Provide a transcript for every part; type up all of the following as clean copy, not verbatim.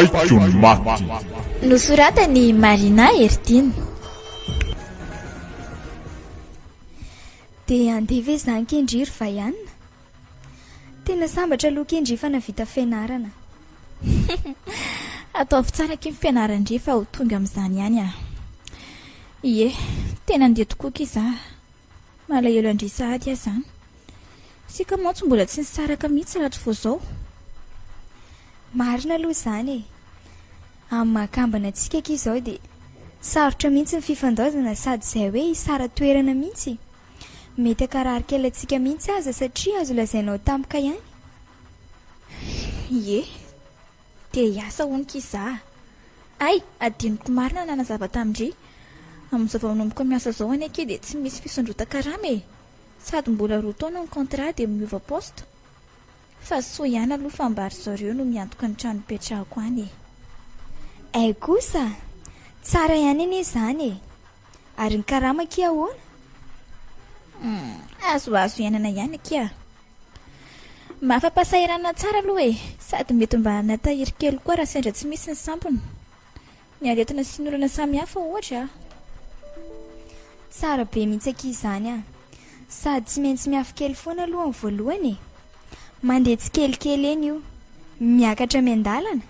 Paitro maty. Nosoratany Marina Hertine. Dia andeha ve izany Kendry va ihany? Tena sambatra aloha Kendry fa navita fianarana. Ataovy tsara kely fianarandry fa ho tonga amin'izany ihany a. Ie, tena andeha tokoa kiza. Malahelo andry sahady zany. Sika mantsy mbola tsy nisaraka mihitsy rahatry vao zao. Marina aloha izany e. Amin'ny makambana antsika kizao dia sarotra mihitsy ny fifandaozana sady izay hoe hisara toerana mihitsy. Mety akarary kely antsika mihitsy aza satria azo lazainao tampoka ihany. Ie, dia hiasa hono kiza. Ay, adinoko marina nanazava tamindry. Amin'izao vao manomboka miasa zao any ake dia tsy misy fisondrotan-karama e. Sady mbola roa taona ny contrat dia miova poste. Fa soa ihany aloha fambary zareo no miantoka ny trano ipetrahako any e. Ay kosa, tsara ihany anie izany e. Ary ny karama kia ahoana? Azoazo ianana ihany kia. Mafampasahirana tsara aloha e. Sady mety mba natahiry kely koa raha sendra tsy misy ny sampony. Ny aretina sy ny olana samihafa ohatra. Tsara be mihitsy aky izany a. Sady tsy maintsy miafy kely foana aloha amin'ny voalohany e. Mandeha tsy kelikely eny io. Miakatra miandalana.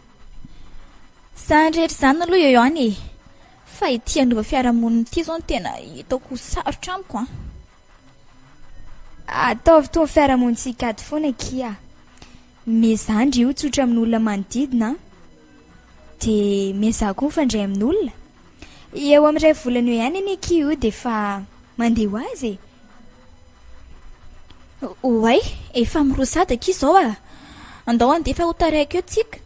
Sandrehetra izany aloha eo ihany e. Fa ity andova fiarahamonina ity zao no tena hitako sarotra amiko a. Ataovy toa fiarahamonitsika ato foana kia. Mezandry io tsotra amin'olona manodidina. Dia meza koa mifandray amin'olona. Eo amin'iray volana eo ihany anie kia io dia fa mandeha ho azy e. Oay, efa mirosada kia zao a. Andao andefa ho taraiky eo tsika.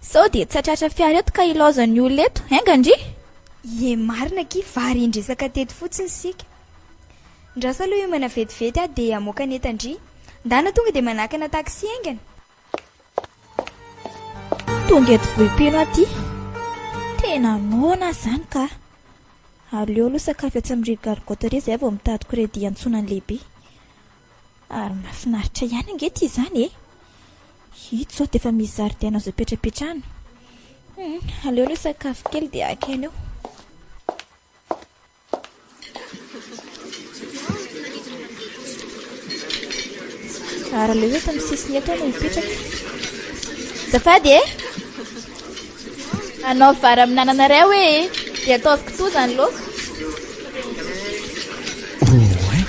Sao dia tsatratra fiara eto ka ilaozan'ny olona eto, haingandry? Ie marina kia vary indresaka teto fotsiny sika. Ndrasa aloha io manavetivety dia amoaka ny etandry. Ndana tonga dia manakana taksi haingana. Tonga eto vohipeno aty. Tena nona zany ka. Aleo aloha sakafo etsy amin'ny rigargoterie izay vao mitady crédit antsonany lehibe. Ary mahafinaritra ihany angety izany e. Hito zao dia efa misy zaridaina azo petrapetrahana. Aleo aloha sakafo kely dia akeny eo. Ary aleo eto amin'ny sisiny eto no mipetraka. Zafady e? Anao vary amin'anana iray hoe dia ataoviko toa izany laoka. Oay,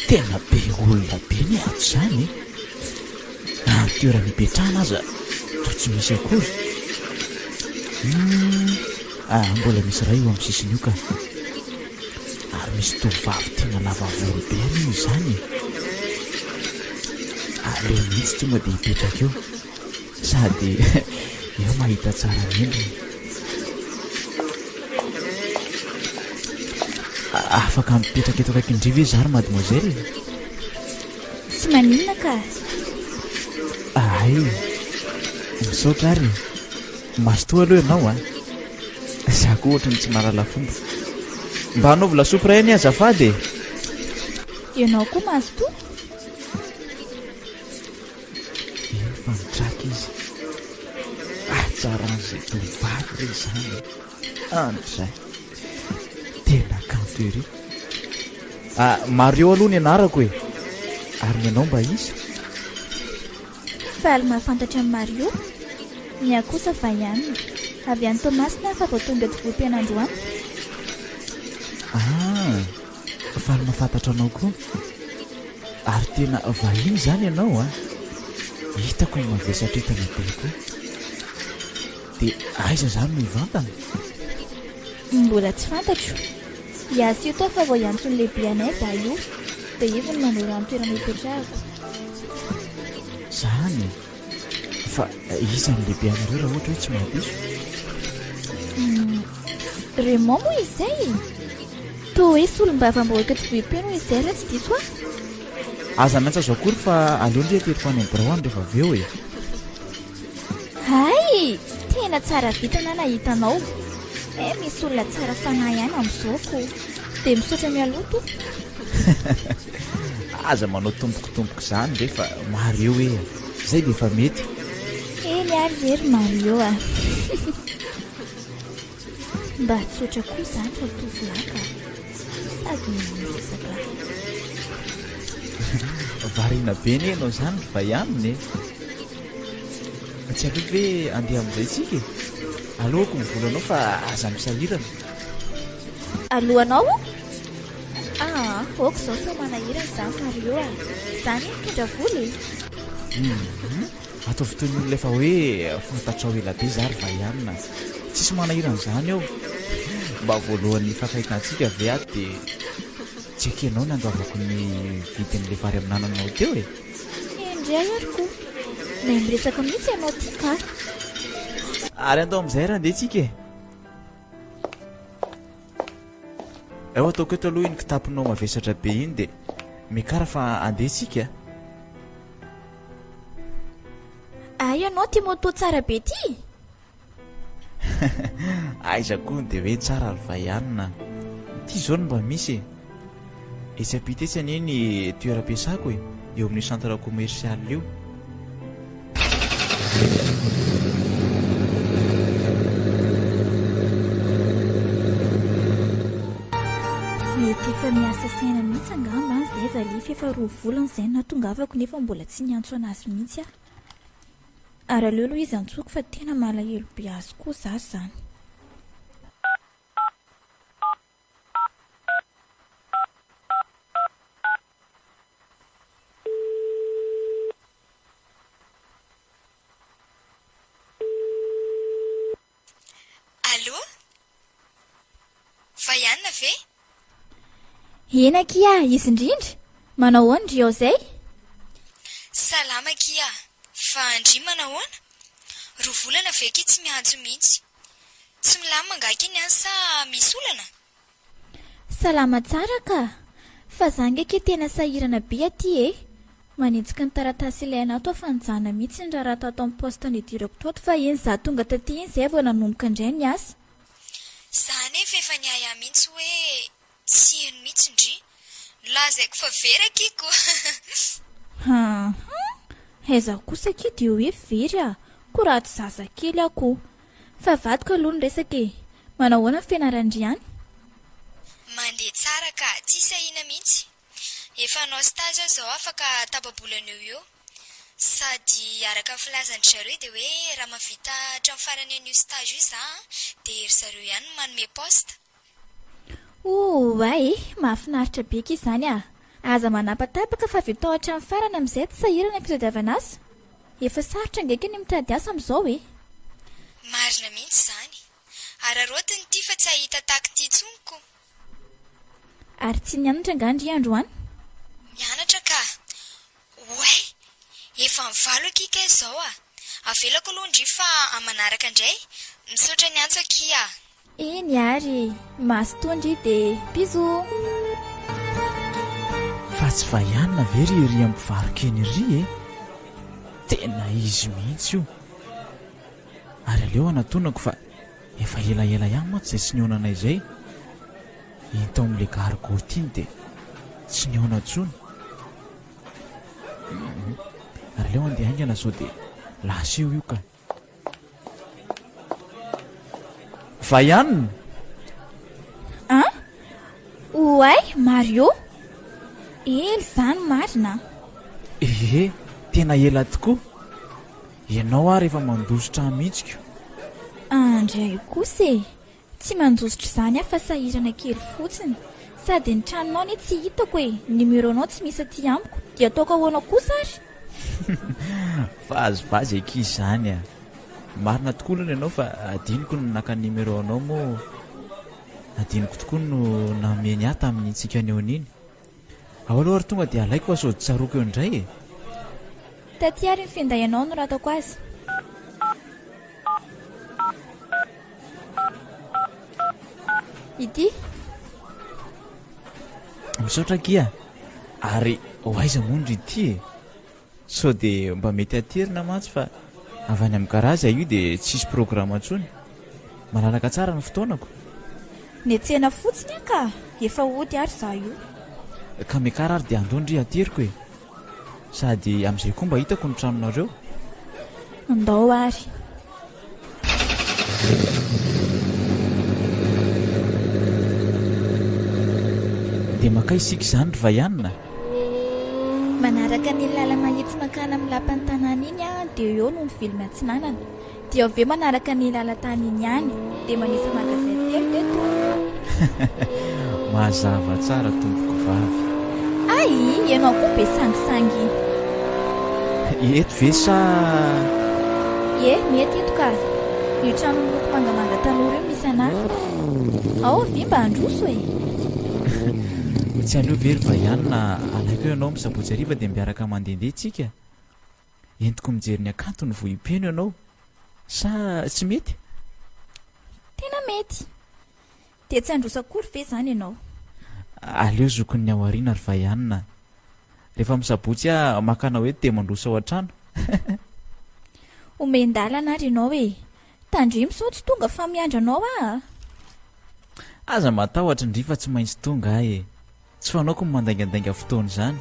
tena be olona be ny ato izany e. Ny toerana ipetrahana aza toa tsy misy akory. Mbola misy iray eo amin'ny sisiny io ka. Ary misy tovovavy tena lava volo be any izany e. Aleo mihitsy tonga dia hipetraka eo. Sady eo mahita tsara ny endriny. Afaka mipetraka eto akaiky ve zary mademoiselle? Tsy maninona ka. Ay, misaotra ary. Masotoa aloha ianao a. Za koa ohatrany tsy marala fomba. Mba hanaovy lasopy ray any azafady e. Ianao koa mazotoa? Efa mitraka izy. Tsara an'izay tovovavy re izany. Andrizay. Tena kanto ery. Mario aloha ny anarako e. Ary ny anao mba izy? Faly mahafantatra amin'ny Mario. Ny akosa va ihany. Avy any Tomasina fa vao tonga eto vohim-pian'Androany. Faly mahafantatra anao koa. Ary tena vahiny izany ianao a. Hitako ny mavesatra entana be koa. Dia aiza izany no hivantana? Mbola tsy fantatro. Hiasa io toa fa vao iantso ny lehibe anay za io. Dia izy no manoro amin'ny toerana hipetrahako. Zany fa iza ny lehibe anareo raha ohatra hoe tsy mahadiso? Raymond moa izay. Toa hoe solom-bava-mboaka eto vohipeno izay raha tsy diso a. Aza miantsa azo akory fa aleo ndray ateriko any Abrahoany rehefa avy eo e. Hay, tena tsara vita na nahitanao. Misy olona tsara fanahy ihany amin'izao dia misaotra mialoto. Aza manao tombokotomboka izany rehefa maro eo e. Izay dia efa mety. eny ary very Mario a mba tsotra koa izany fa tovolahy sady miresaka variana be ny ianao izany va iaminy tsy haiko hoe andeha amin'izay tsika alohako mivolanao fa aza misahirana alohanao oko izao fa manahirana izany Mario a izany mitondra voly ataovy toy ny olona efa hoe fantatrao ela be zary va ianina tsisy manahirana izany ao mba voalohan'ny fankahitanatsika ave ato dia tsy ekenao ny andavako ny vidin'ilay vary amin'nananao teo indray ary koa na miresaka mihitsy ianao tia ka ary andao amin'izay raha andeha tsika eo ataoko eto aloha iny kitapinao mavesatra be iny dia mikara fa andeha tsika ianao tia moto tsara be ty aiza koa dia hoe tsara ry vaianina ity zao no mba misy etsy ampita etsy anie ny toeram-piasako eo amin'ny centre commercial io mety efa miasa saina mihitsy angamba izay valify efa 2 volana izay natongavako nefa mbola tsy niantso anazy mihitsy ary aleo aloha izy antsoko fa tena malahelo be azy koa zaho izany Allô? Vaiana ve? ena kia izy indrindra manao ahoana ndry ao izay Salama kia. Fa andry manahoana? 2 volana veke tsy miantso mihitsy. Tsy milama ngaka iny any sa misy olana? salama tsara ka fa zanga ke tena sahirana be aty manenjika ny taratasy ilaina ato afanjana mihitsy ny raha tao amin'ny postany direktoto fa eny za tonga taty iny izay vao nanomboka indray ny asa Zany efa niaya mihitsy hoe tsy eno mihitsy ndry. Lazaiko fa vera kiko. aiza kosa ke dia hoe very koa raha tsy zazakely ako fa vadiko aloha ny resaka manao ahoana ny fianarandry any Mandeha tsara ka tsy sahina mihitsy. Efa anao stage zao afaka tapabolana eo. Sady araka filazan'ny zareo dia hoe raha mavita hatramin'ny farany an'io stage io za dia ery zareo ihany manome poste. mahafinaritra be ka izany aza manapatapaka fa vitao hatramin'ny farany amin'izay tsy sahirana fitadiavana azy efa sarotra ngaika ny mitady asa amin'izao Marina mihitsy zany. Ary arotiny ity fa tsy hahita tahaka ity tsonoko. ary tsy nianatra angandry androany Mianatra ka. Oay, efa mivalo akika izao Avelako aloha ndry fa amanaraka indray. Misaotra ny antso akia. eny ary masotondry dia bisou fa tsy vaianina very ry ampivarokeny ry tena izy mihitsy io ary aleo anatonako fa efa elaela ihany moa tsy izay tsy nihaonana izay iny tao amin'ilay gargoty iny dia tsy nihaona tsony ary aleo andeha haingana zao dia lasa eo io ka vaianina oay Mario ely zany marina tena ela tokoa ianao ary efa mandositra mihitsika andray kosa tsy manjositra izany fa sahirana kely fotsiny sady ny tranonao ny tsy hitako numéronao tsy misy aty amiko dia ataoko ahoana kosa ary vazivazy aky izany marina tokoa aloha ianao fa adiniko no naka numéro anao moa adiniko tokoa no nameny ahy tamin'ny tsika ny eo an'iny ao aloha ary tonga dia alaiko asody tsaroko eo indray taty ary ny finday anao no ratako azy ity misaotra kia ary hoaiza mondry ity sao dia mba mety aterina mantsy fa avy any amin'ny karaza io dia tsisy programme antsony malalaka tsara ny fotoanako ny tsena fotsiny ka efa ody ary za io ka mikara ary dia andondry ateriko sady amin'izay koa mba hitako ny tranonareo andao ary. dia maka isika izany ry vaianina. Manaraka ny lalana hitsy makana amin'ny lapan'ny tanàna iny a, dia eo no mivily matsinanana, dia avy eo manaraka ny lalan-tany iny ihany, dia manisa magazay telo dia tonga. Mazava tsara tompoko vavy. Ay, ianao koa be sangisangy. Eto ve sa Mety eto ka. Io trano miloko mangamanga tanora io misy anahy. Ao avy mba handroso e. tsy aleo very vaianina, alaiko eo ianao misabotsy hariva dia miaraka mandehandeha tsika. Entiko mijery ny akanto ny vohim-peno ianao, sa tsy mety? Tena mety. Dia tsy handroso akory ve izany ianao? Aleo zokon'ny ao aoriana ry vaianina. Rehefa misabotsy makana hoe dia mandroso ao an-trano. Omendalana ary ianao e. Tandrimo sao tsy tonga fa miandra anao a. Aza matahotra indry fa tsy maintsy tonga ahy e. Tsy fanaoko ny mandaingandainga fotoana izany.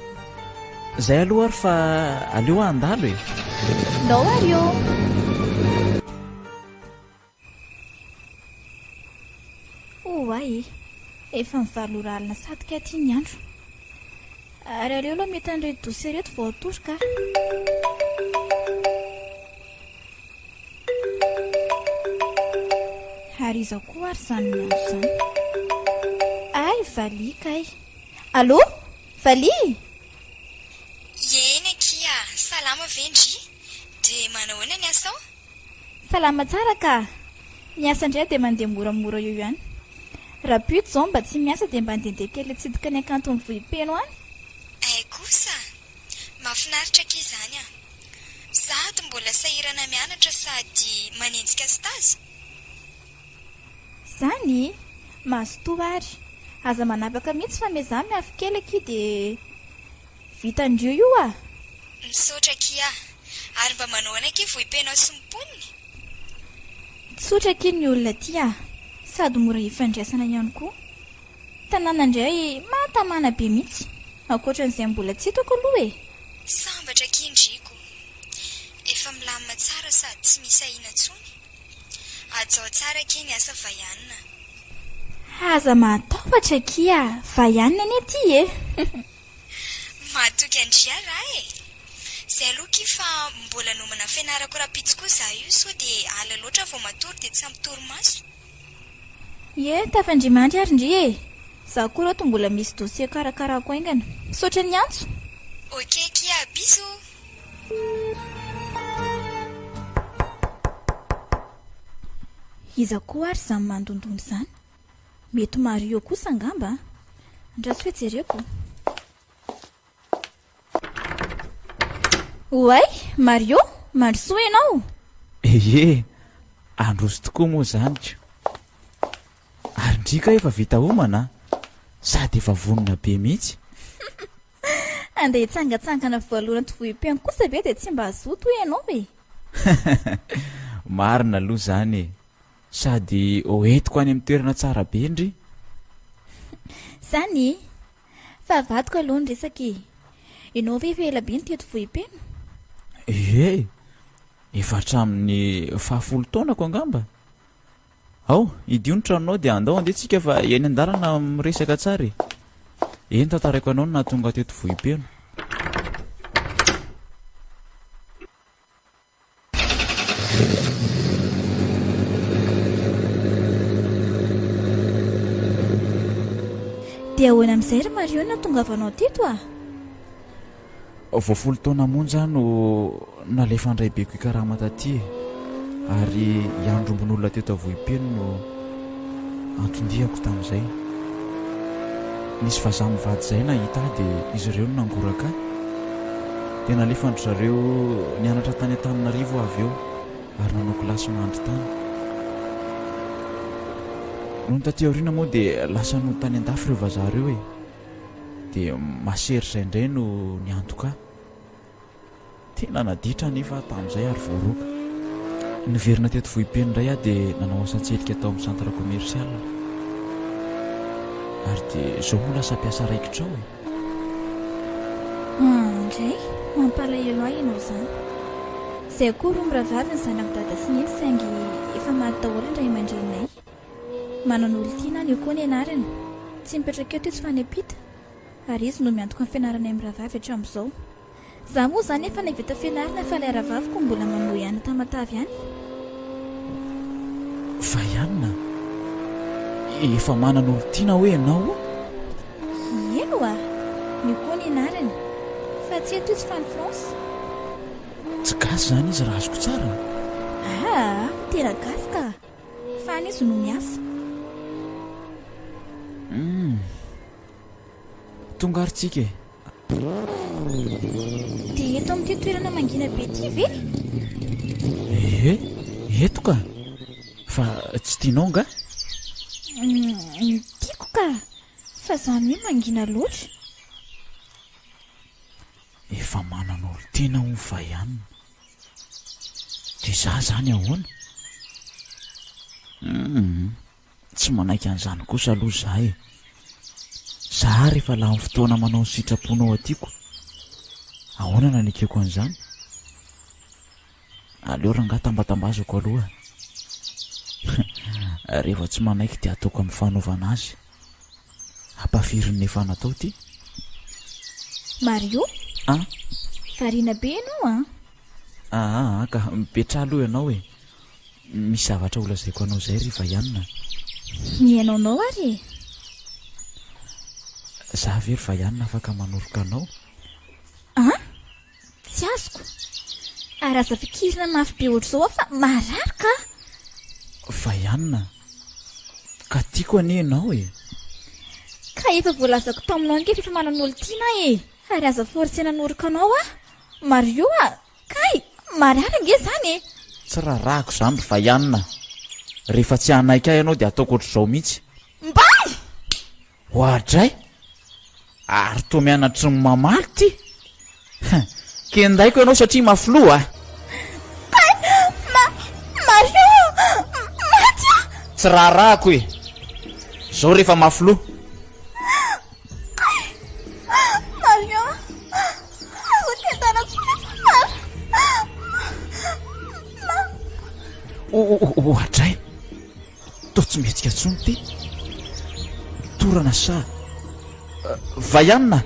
Izay aloha ary fa aleo handalo e. Ndao ary eo. Ay, efa mivalo oralina satika aty ny andro. Ary aleo aloha mety an'ireto dosia ireto vao atoroka. Ary izaho koa ary izany ny andro izany. Ay, Vali kay. Allô? Vali? Eny Kia, salama vendry. Dia manao ny asao? Salama tsara ka. Ny asa indray dia mandeha moramora eo ihany. Raha pito izao mba tsy miasa dia mba handehandeha kely atsidika ny akanto ny vohim-peno any. Ay kosa, mahafinaritra Kia izany a. Sady mbola sahirana mianatra sady manenjika stazy. Zany, mazotoa ary. Aza manapaka mihitsy fa meza miafy kely aky dia vitandrio io a. Misaotra Kia, ary mba manoana aky vohim-peno sy mimponiny. Tsotra aky ny olona ty a. Sady mora hifandraisana ihany koa. Tanàna indray mahatamana be mihitsy. Ankoatran'izay mbola tsy hitako aloha e. Sambatra Kia indriko. Efa milamina tsara sady tsy misy ahina intsony. Ajaho tsara Kia ny asa vaianina. Aza matahotra Kia, vaianina anie ty e. Mahatoky andria raha e. Izay aloha Kia fa mbola nomana fianarako rapitsy koa izaho io sao dia ala loatra vao matory dia tsy ampitory maso. Tafandrimandry ary ndry e. Zaho koa raha mbola misy dosie karakarako aingana. Misaotra ny antso. Ok Kia, bisous. Iza koa ary izany mandondony izany. Mety Mario kosa angamba. Andraso fijereko. Oay, Mario, mandrosoa ianao. Androso tokoa moa izany. Ary ndrika efa vita homana, sady efa vonona be mihitsy. Andeha hitsangatsangana voalohana vohim-peno kosa be dia tsy mba azoto ianao e. Marina aloha izany e. Sady hoentiko any amin'ny toerana tsara be ndry. Zany, fa vadiko aloha ny resaka. Ianao ve efa ela be ny teto vohim-peno? Efa hatramin'ny 10 taonako angamba. Ao, idio ny tranonao dia andao andehantsika fa eny an-dalana miresaka tsara e. Eny tantarako anao no nahatonga teto vohim-peno. Dia ahoana amin'izay ry Mario no nahatongavanao teto a? Vao 10 taona monja no nalefa andray beko ikarama taty ary iandrombon'olona teto vohim-peno no antondihako tamin'izay. Nisy vazaha mivady izay nahita dia izy ireo no nangoraka. Dia nalefandry zareo nianatra tany Antananarivo avy eo ary nanao kilasy mandry tany. Noho ny taty aoriana moa dia lasa no tany an-dafy ireo vazaha ireo e. Dia masery izay indray no niantoka. Tena naditra nefa tamin'izay ary voaroka. Niverina teto vohim-peno indray aho dia nanao asan-tselika tao amin'ny centre commercial. Ary dia izao moa lasa mpiasa raikitrao e. Indray, mampalahelo ahy ianao izany. izay koa roa miravavy ny zanako dada sy neny saingy efa maty daholo indray aman-drenay. Manao olontiana ny io koa ny anarany, tsy mipetraka eto izy fa ny ampita ary izy no miantoka amin'ny fianarana miravavy hatramin'izao. Zaho moa zany efa navita fianarana fa ilay ravaviko mbola manao ihany tamatavy ihany. Fa ihany efa manana olontiana hoe ianao? Eno a, ny koa ny anarany fa tsy eto izy fa ny France. Tsy gasy zany izy raha azoko tsara. Tena gasy ka, fa any izy no miasa. Tonga ary tsika e. Dia eto amin'ity toerana mangina be ity ve? Eto ka, fa tsy tianao nga? Tiako ka, fa zany hoe mangina loatra. Efa manana olontiana ho fa ihany. Dia izaho zany ahoana? Tsy manaiky an'izany kosa aloha izaho e. Zaho rehefa lany fotoana manao ny sitraponao atiako, ahoana nanekeko an'izany? Aleo rangaha tambatambazako aloha. Rehefa tsy manaiky dia ataoko amin'ny fanaovana azy. Hampafirin'ny efa natao ty. Mario? Variana be ianao ka mipetra aloha ianao e. Misy zavatra olazaiko anao izay rehefa ihanina. Mihainaonao ary? Zaho very fa ihanina afaka manoroka anao. Tsy azoko. Ary aza fikirina mafy be ohatr'izao fa marary ka. Fa ihanina ka tiako anie ianao e. Ka efa voalazako taminao ange efa manana olontiana e. Ary aza forcena hanoroka anao Mario kay marary ange zany e. Tsy rarahako zany fa ihanina. Rehefa tsy hanaiky ahy ianao dia ataoko ohatr'izao mihitsy. Mbay! Hoadray! Ary toa mianatry ny mamaly ty. Kendaiko ianao satria mafilo Mario! Maty! Tsy rarahako e. Zao rehefa mafilo. Mario! Azo tentana tsony Hoadray! Tao tsy mihetsika tsony ty. Torana sa Vaianina.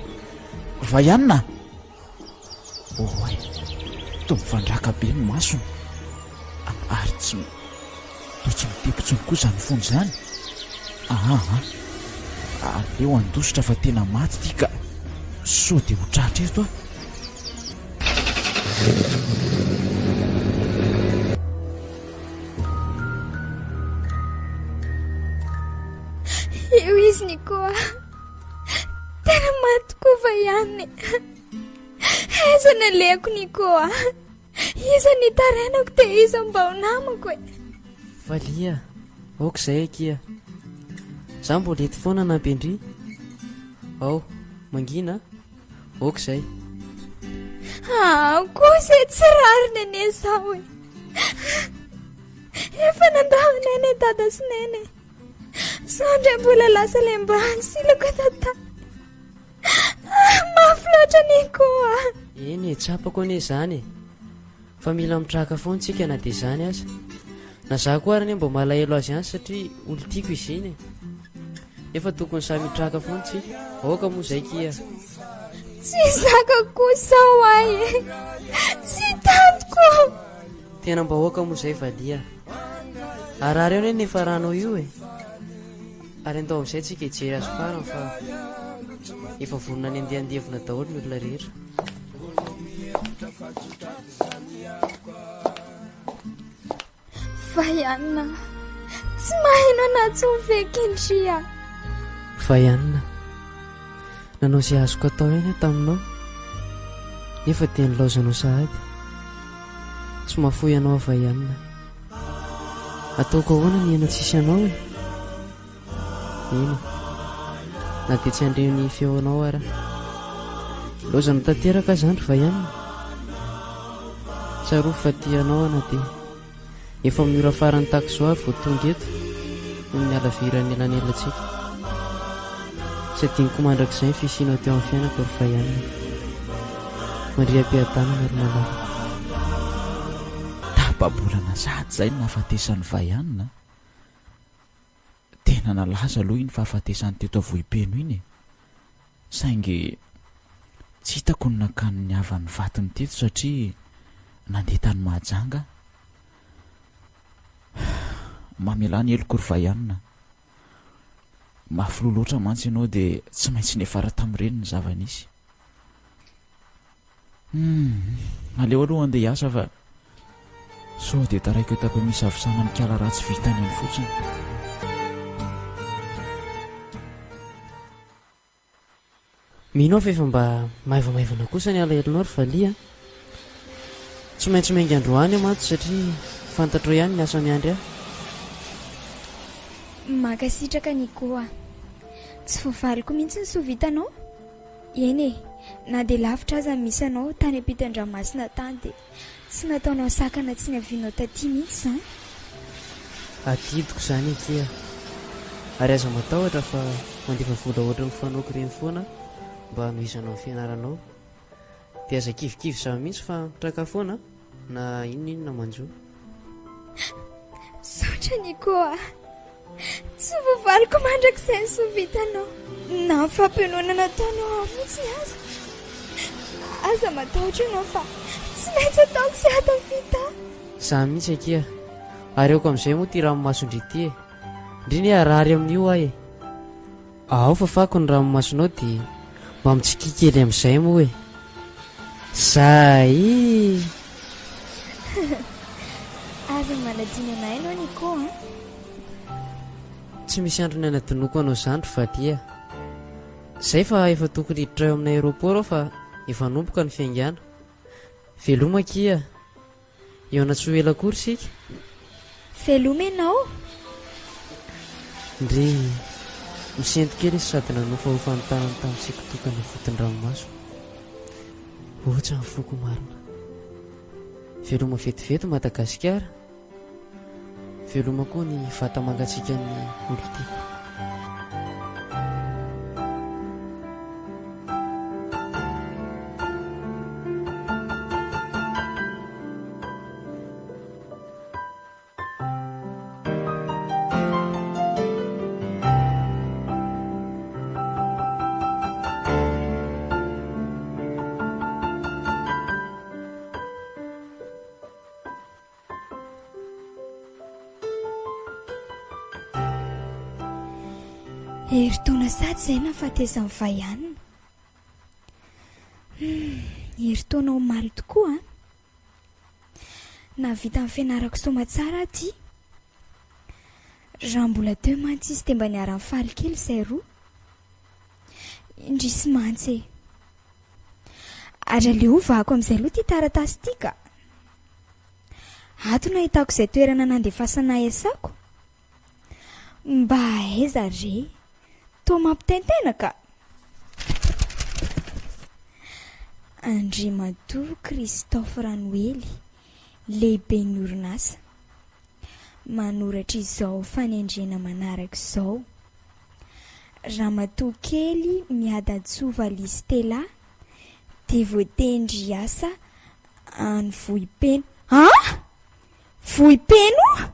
Oay, toa mifandraka be ny masony. Ary toa tsy mitepitsony koa zany fony zany. Aleo andositra fa tena maty ty ka so dia ho tratra eto Eo izy ny koa. Tena maty koa fa ihany. Iza ny aleko ny koa. Iza ny taranako dia iza mba ho namako e. Valia, aoka izay kia. Zaho mbola eto foana nampendry. Ao, mangina. Aoka izay. Koa izay tsy rariny ane zaho e. Efa nandahana ane dada sy nene. Sandra mbola lasa lembany silako tata. Mafy loatra ny koa. Eny, tsapako ane izany. Fa mila mitraka foana tsika na dia izany aza. Na zaho koa ary mba malahelo azy ihany satria olo tiako izy iny. Efa tokony samy mitraka foana tsika. Aoka moa izay kia. Tsy zaka kosa hoay e. Tsy tatiko. Tena mba aoka moa izay Valia. Arary eo nefa ranao io e. Ary andao amin'izay tsika hijery azy farany fa efa vonona ny andehandevina daholo ny olona rehetra. Vaianina, tsy maheno anaty ovekindria. Vaianina, nanao izay azoko atao eny taminao, nefa dia nilaozanao sahady. Tsy mahafoy anao Vaianina. Ataoko ahoana ny hena tsisy anao e. Eny, na dia tsy handreo ny feonao ara. Laozana tanteraka zany Vaianina. Tsaroa fa tianao na dia efa miora farany takizao ary vao tonga eto noho ny alavirany elanelantsika. Tsy adiniko mandrakizay ny fisianao teo amin'ny fiainako ry Vaianina. Mandria-piadanana ry malala. babolana sady zay no nahafatesan'ny vaianina. Tena nalaza aloha iny fahafatesany teto avohipeno iny e. Saingy tsy hitako ny nakany ny havan'ny vatiny teto satria nandeha tany Mahajanga. Mamelany eloko ry vaianina. Mafy loatra mantsy ianao dia tsy maintsy nefara tamin'ireny ny zava-nisy. Aleo aloha andeha hiasa fa sao dia taraiko eto misy avisana ny kala ratsy vitany eny fotsiny. Mino aho fa efa mba maivamaivana kosa ny alaherinao ry valia. Tsy maintsy maingy androany mantsy satria fantatro ihany ny asany andry aho. Makasitraka ny koa. Tsy voavaliko mihitsy ny sovitanao. Eny e, na dia lavitra aza misy anao tany ampitan-dranomasina tany dia tsy nataonao sakana tsy navianao taty mihitsy izany. Adidiko izany ekia. Ary aza matahotra fa mandefa vola ohatra ny fanaoko ireny foana mba hanohisanao ny fianaranao. Dia aza kivikivy za mihitsy fa mitraka foana na inona manjo. Saotra ny koa. Tsy voavaliko mandrakizay ny sovitanao. Na fampianona nataonao ao fotsiny aza. Aza matahotra ianao fa tsy maintsy ataoko sy atafita. Za mihitsy akia. Ary eoko amin'izay moa ty ranomasondry ity e. Indrindra arary amin'io aho e. Ao fafako ny ranomasonao dia mba mitsikikely amin'izay moa e. Zay. Aza manadina anay ianao ny koa. Tsy misy andro ny anadinoko anao izany ry valia. Zay fa efa tokony hiditra eo amin'ny aéroport aho fa efa nomboka ny fiaingana. Veloma kia. Eo na tsy ho ela akory sika. Veloma ianao? Ndre misento kely izy sady nanofa ny tanany tamintsika tokana ny fotony ranomaso. Ohatsa ny foko marina. Veloma vetivety Madagasikara. Veloma koa ny vata mangatsiaka ny olon-tiako. Herintaona sady izay nahafatesany vaianina. Herintaona omaly tokoa. Navita amin'ny fianarako soma tsara aty. Raha mbola teo mantsy izy dia mba niara-ny faly kely izay roa. Indrisy mantsy e. Ary aleo ovako amin'izay aloha ty taratasy ty ka. Ato nahitako izay toerana nandefasana esako. Mba aiza re? Toa mampitentena ka. Andriamatoa Christophe Ranoely, lehiben'ny orinasa. Manoratra izao fanendrena manaraka izao. Ramatoa kely miadatsova Listela dia voatendry asa any Vohipeno. Vohipeno?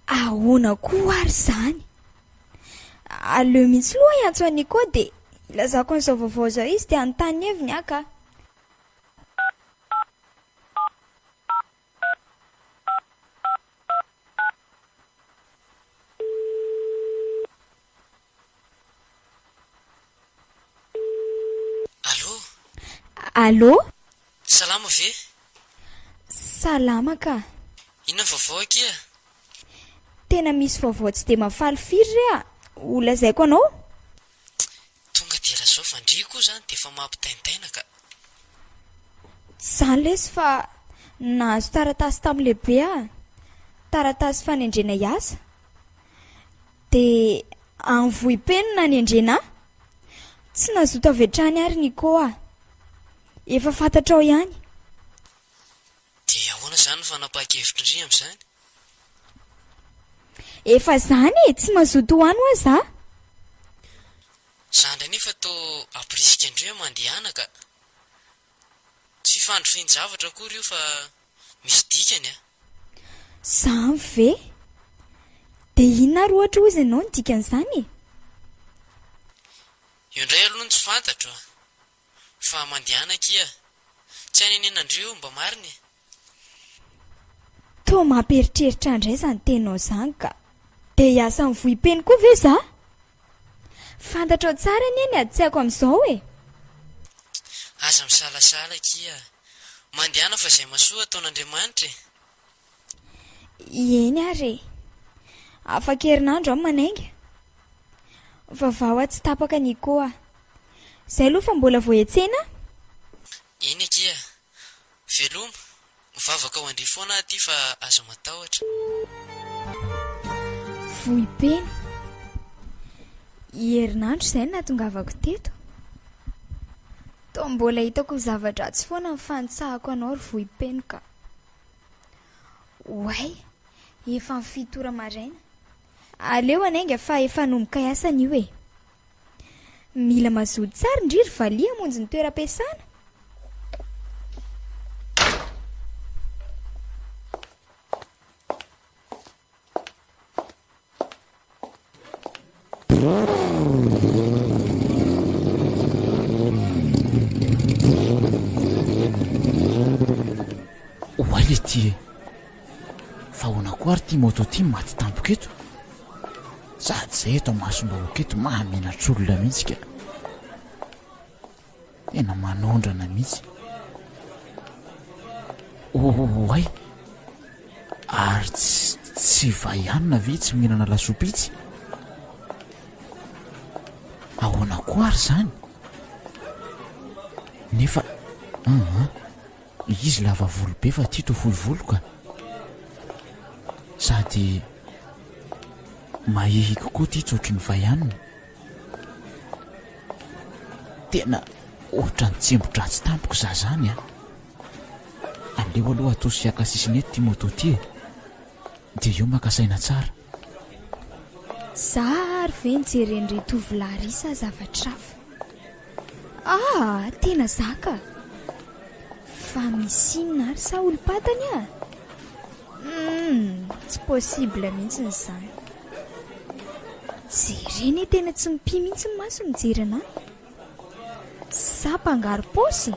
Ahoana koa ary izany? Aleo mihitsy loha iantso any koa dia ilazako an'izao vaovao izao izy dia anontany heviny aka. Allô? Allô? Salama ve? Salama ka. Inona vaovao akia? Tena misy vaovao tsy dia mafaly firy re a. Olazaiko anao? Tonga dia lazao vandriko izany dia efa mampitaintaina ka. Izany lesy fa nahazo taratasy tamin'ny lehibe a. Taratasy fanendrena iasa. Dia any Vohipeno nanendrena. Tsy nazoto avy hatrany ary ny koa. Efa fantatrao ihany. Dia ahoana izany ny fanapahan-kevitra indrindra amin'izany? Efa izany e, tsy mazoto hoany ho aza. Zandra nefa toa ampirisika indreo mandehana ka. Tsy fandro fiany-javatra akory io fa misy dikany a. Zany ve? Dia inona ary ohatra ozy ianao ny dikan'izany? Io indray aloha tsy fantatro a. Fa mandehana kia. Tsy haninenandrio mba mariny. Toa mamperitreritra indray izany teninao izany ka. Dia hiasa amin'ny vohipeny koa ve za? Fantatrao tsara anie ady tsy haiko amin'izao e. Aza misalasala kia. Mandehana fa izay masoa ataon'Andriamanitra e. Eny ary. Afaka herinandro aho manainga. Vavao tsy tapaka ny koa. Izay aloha fa mbola voaetsena? Iny kia. Veloma. Mivavaka ao andrifoana aty fa azo matahotra. Vohipeny. Herinandro izay nahatongavako teto. Toa mbola hitako zavatra tsy foana ny fanitsahako anao ry vohipeny ka. Way, efa ny fitora maraina. Aleo anainga fa efa nomboka hiasana io e. Mila mazody tsara indriry valia hamonjy ny toeram-piasana. Oaile ty e. Fa hoana koa ary ty moto ty maty tampoka eto. Sady zay eto masombahoaka eto mahamenatr'olona mihitsy ka. Tena manondrana mihitsy. Oay. Ary tsy vaianina ve tsy mihinana lasopy itsy? Ahoana koa ary zany? Nefa izy lava volo be fa ty to fohy volo ka. Sady mahihiko koa ty tsotry ny vaianina. Tena ohatra ny tsembotratsy tampoko za zany a. Aleo aloha atao siaka sisiny eto ty moto ty e. Dia eo makasaina tsara. Zary ve nijeren'ry tovolahy risa zavatra hafa. Tena zaka. Fa misy inona ary sa olom-patany a? Tsy possible mihitsy n'izany. Jereny tena tsy mipy mihitsy ny maso mijerana. Sa mpangaro paosy.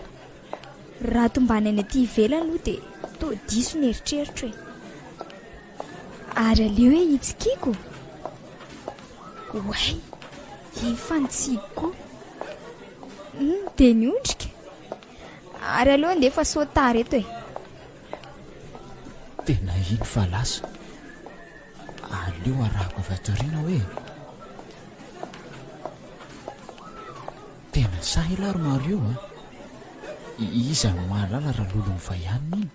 Raha tombany any aty ivelany aloha dia toa diso ny eritreritro e. Ary aleo hoe hitsikiko. Way, efa nitsiko. Dia niondrika. Ary aloha ndefa efa saotary eto e. Tena iny fa lasa. Aleo arahako avy ato aoriana hoe. Tena sahila ary maro eo a. Iza mahalala raha lolo ny vaianina iny.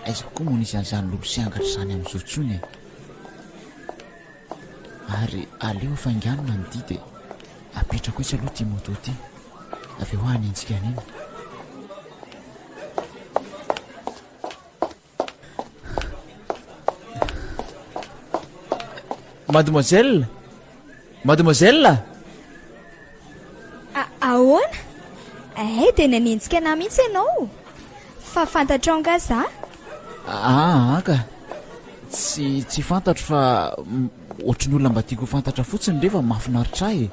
Aiza koa moa nisy an'izany lolo siangatra izany amin'izao tsony e. Ary aleo fanganina ny didy e. Apetrako etsy aloha ty moto ty. Avy eo any intsika an'iny. Mademoiselle? Mademoiselle? Ahoana? Dia nanenjika anahy mihitsy ianao. Fa fantatrao nga za? Ka. Tsy fantatro fa ohatry ny olona mba tiako fantatra fotsiny rehefa mahafinaritra ahy.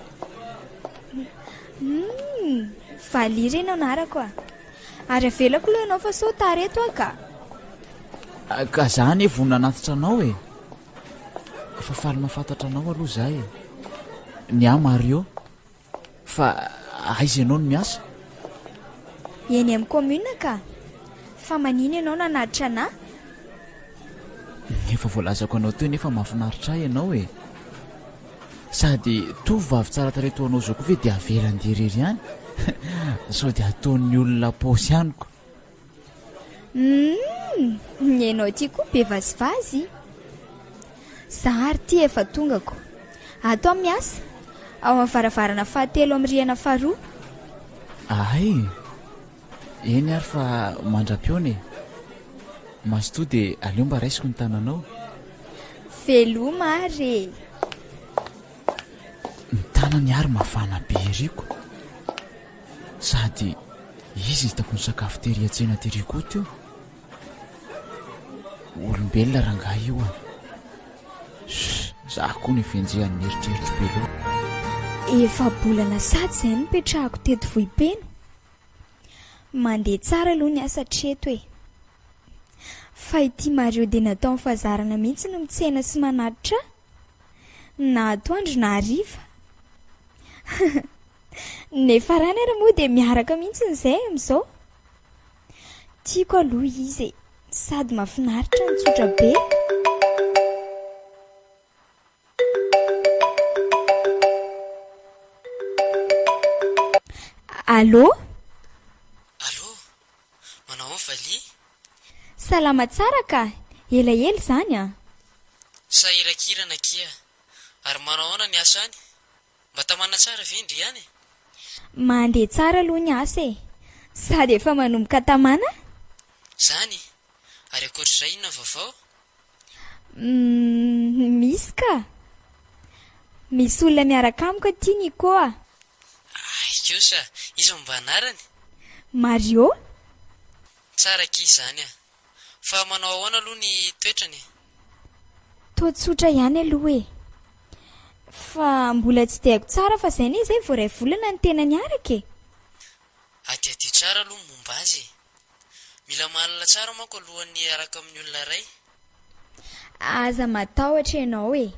Valiry ianao narako a. Ary avelako aloha ianao fa saotary eto ka. Ka zany e vonona anatitra anao e. Fa faly mahafantatra anao aloha za e. Ny ahy Mario. Fa aiza ianao no miasa? Eny amin'ny commune ka. Fa manino ianao nanatitra anahy? Efa voalazako anao teo nefa mahafinaritra ahy ianao e. Sady tovovavy tsara tareto anao zao koa ve dia avelany derery ihany. Sao dia ataon'ny olona paosy ihanyko. Ianao ty koa be vazivazy. Zary ty efa tongako. Ato miasa ao amin'ny varavarana fahatelo amin'ny rihana faharoa. Eny ary fa mandra-piona e. Mazotoa dia aleo mba raisiko ny tananao. Veloma ary. Ny tanany ary mafana be eriko. sady izy hitako ny sakafo tery an-tsena tery koa teo. Olombelona rangahy io a. Zaho koa ny venjehan'ny eritreritro be loha. Efa bolana sady izay no mipetrahako teto Vohipeno. Mandeha tsara aloha ny asa hatreto e. Fa ity Mario dia natao ny fahazarana mihitsy no mitsena sy manatitra na atoandro na hariva. Nefa rany ary moa dia miaraka mihitsy n'izay amin'izao. Tiako aloha izy sady mahafinaritra ny tsotra be. Allô? Allô? Manao Vali? Salama tsara ka. Elaela zany a. Sahirakirana kia. Ary manao ahoana ny asa any? Mba tamana tsara ve ndry ihany? Mandeha tsara aloha ny asa e. Sady efa manomboka tamana? Zany. Ary akoatr'izay inona vaovao? Misy ka. Misy olona miaraka amiko aty ny koa. Kosa, izy mba anarany? Mario? Tsara ki zany a. Fa manao ahoana aloha ny toetrany? Totsotra ihany aloha e. Fa mbola tsy diako tsara fa izay izy vao iray volana ny tena niaraka e. Adio tsara aloha momba azy. Mila mahalala tsara manko alohan'ny araka amin'ny olona iray. Aza matahotra ianao e.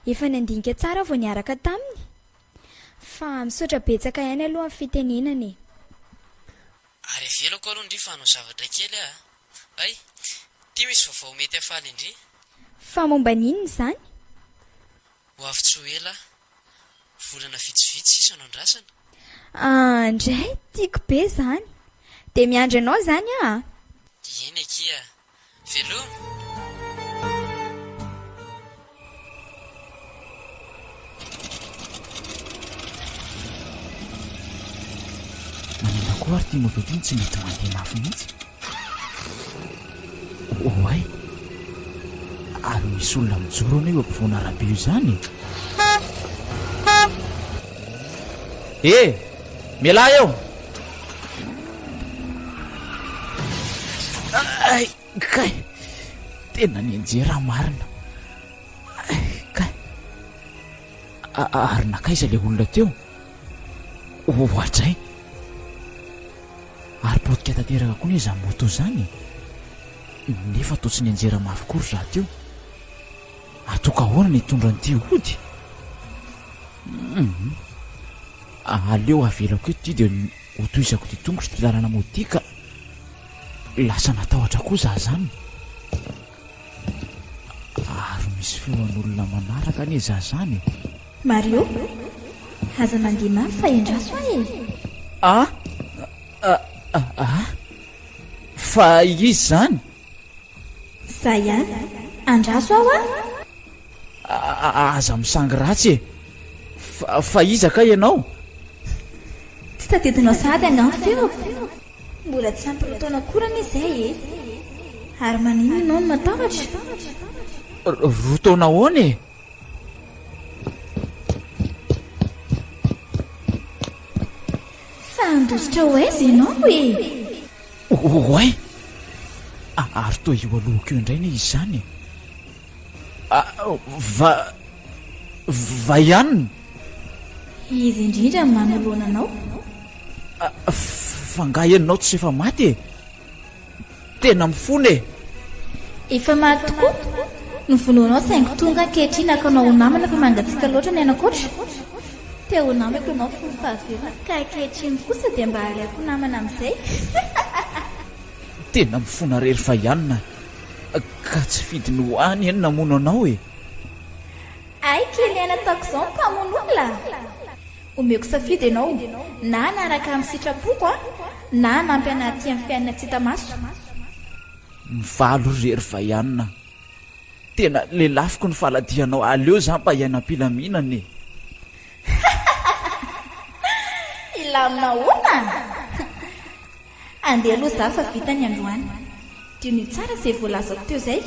Efa nandinika tsara vao niaraka taminy. Fa misaotra betsaka ihany aloha amin'ny fitenenany. Ary velako aloha ndry fa hanao zavatra kely a. Ay, tia misy vaovao mety hafaly indry. Fa momba n'inona izany? Ho avy tsy ho ela. Volana vitsivitsy sisa no andrasana. Andray, tiako be zany. Dia miandry anao zany a? Eny kia. Veloma. Manana koa ary tia moto ity tsy mety mandeha mafy mihitsy. Oay, ary misy olona mijoro anao eo ampovoana arabe io zany. Mialahy eo. Ay, kay, tena nianjera marina. Kay, ary nakaiza ilay olona teo? Ohatray. Ary potika tanteraka koa ny izany moto zany. Nefa toa tsy nianjera mafy kory raha teo. Atoka ahoana ny hitondra n'ity hody? Aleo avelako eto ty dia hotoizako ty tongotra ty lalana modika. Lasa natahotra koa za zany. Ary misy feon'olona manaraka anie za zany. Mario, aza mandeha mafy fa endraso e. Fa izy zany? Za ihany, andraso aho Aza misangy ratsy e. Fa iza ka ianao? Tsy tadidinao sady angano feo. Mbola tsy ampy rotaona korana izay e. Ary maninona ianao no matahotra? Rotaona ahoana e? Fa andositra ho aiza ianao e. Oay, ary toa io alohako eo indray ny izy zany. Vaianina. Izy indrindra manoloana anao. Fa nga ianao tsy efa maty e. Tena mifona e. Efa maty tokoa. Novonoanao saingy tonga ankehitriny akanao ho namana fa mangatsika loatra ny anakoatra. Te ho namako ianao fony fahavelona ka ankehitriny kosa dia mba aleoko namana amin'izay. Tena mifona rery Vaianina. Ka tsy fidy ny hoany eny namono anao e. Ay kely aina taoko izao mpamono olona. Omeko safidy ianao na naraka amin'ny sitrapoko na nampy anaty amin'ny fiainana tsy hita maso. Mivalo rery Vaianina. Tena lelafiko ny faladianao. Aleo za mba hiainam-pilaminana e. Ilamina hoana. Andeha aloha za fa vita ny androany. Dino tsara izay voalazako teo izay.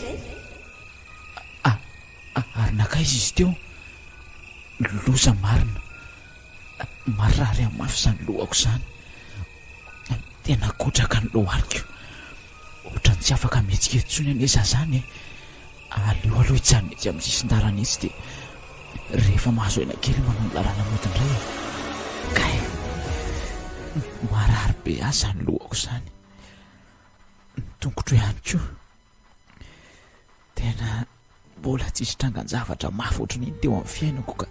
Ary nakaiza izy teo? Loza marina. Marary amin'ny mafy izany lohako izany. tena kotraka ny lohariko ohatrany tsy afaka mihetsikehtsony anesa zany aleoaloha hitsanitsy amin'ny sisin-darana izy dia rehefa mahazo aina kely manao ny lalàna motindray kay marary be azy ny lohako zany ny tongotro ihany koa tena mbola tsisy trangan-javatra mafy ohatrany iny teo amin'ny fiainako ka